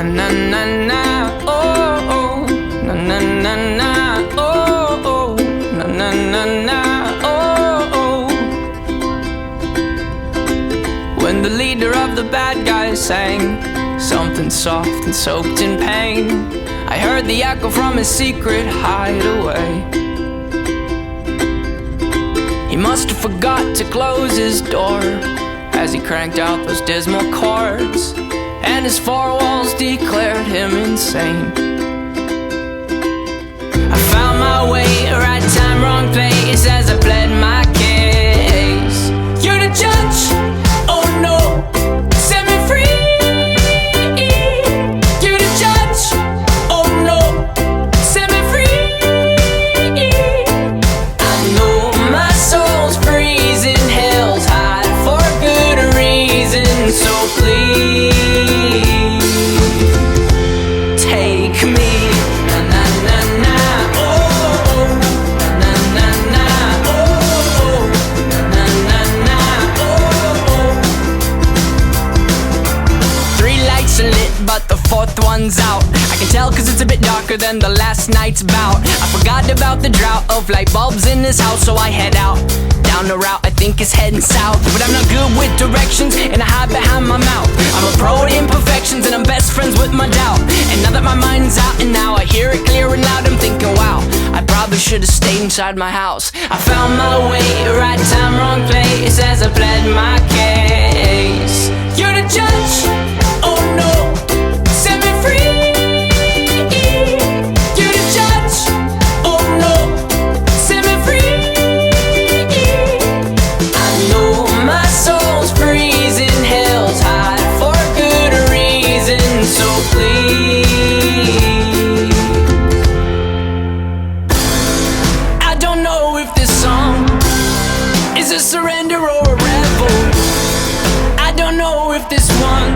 na na na na, oh oh, na na na na, oh oh, na na na na, oh oh. When the leader of the bad guys sang something soft and soaked in pain, I heard the echo from his secret hideaway. He must have forgot to close his door as he cranked out those dismal chords, and his four walls declared him insane. I found my way, right time, wrong place, as I pled my case. You're the judge, oh no, set me free. You're the judge, oh no, set me free. I know my soul's freezing, hell's hot for good reason, so please take me. Na na na na, oh, na na na, oh, na na na, oh. Three lights are lit, but the fourth one's out. I can tell 'cause it's a bit darker than the last night's bout. I forgot about the drought of light bulbs in this house, so I head out down the route I think is heading south. But I'm not good with directions, and I hide behind my mouth. I'm a pro at imperfections, and I'm best friends with my doubt. And now that my mind's out and now I hear it clear and loud, I'm thinking, wow, I probably should have stayed inside my house. I found my way, right time, wrong place, as I pled my case. You're the judge, oh no, set me free. You're the judge, oh no, set me free. I know my soul's freezing, hell's hot for good reason, so please. I don't know if this song is a surrender or a rebel. I don't know if this one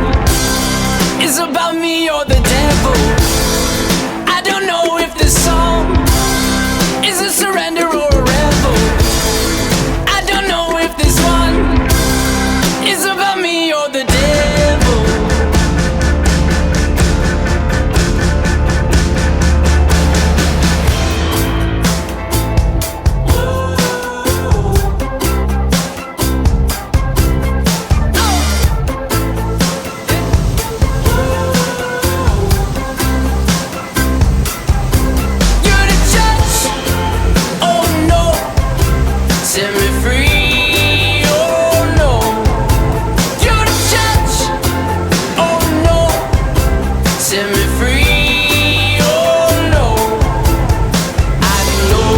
is about me or the devil. I don't know if this song is a surrender or a rebel. I don't know if this one is about me or the devil. You're the judge, oh no, set me free, oh no. You're the judge, oh no, set me free, oh no. I know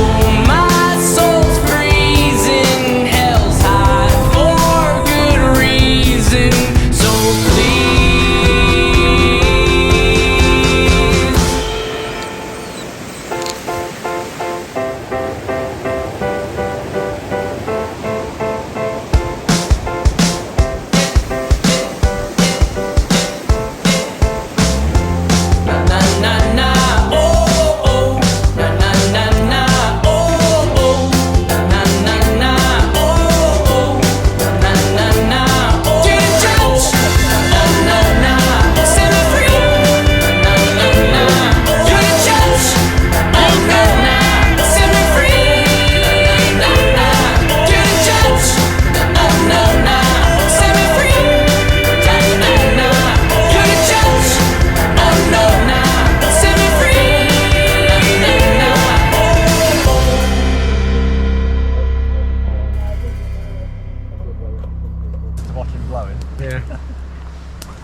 my soul's freezing, hell's hot for good reason, so please. Na na na na, oh oh, na na na na, oh oh, na na na na, oh oh, na na na, oh. You're the judge, oh no, na, set me free. Na na na, you're the judge, oh no, na, set me free. Na na, you're the judge, oh no, na, set me free. Na na na, you're the judge, oh no, na, set me free. Na na na, oh. To watch him blowing. Yeah.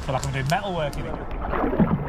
Feel like I'm doing metal work in it.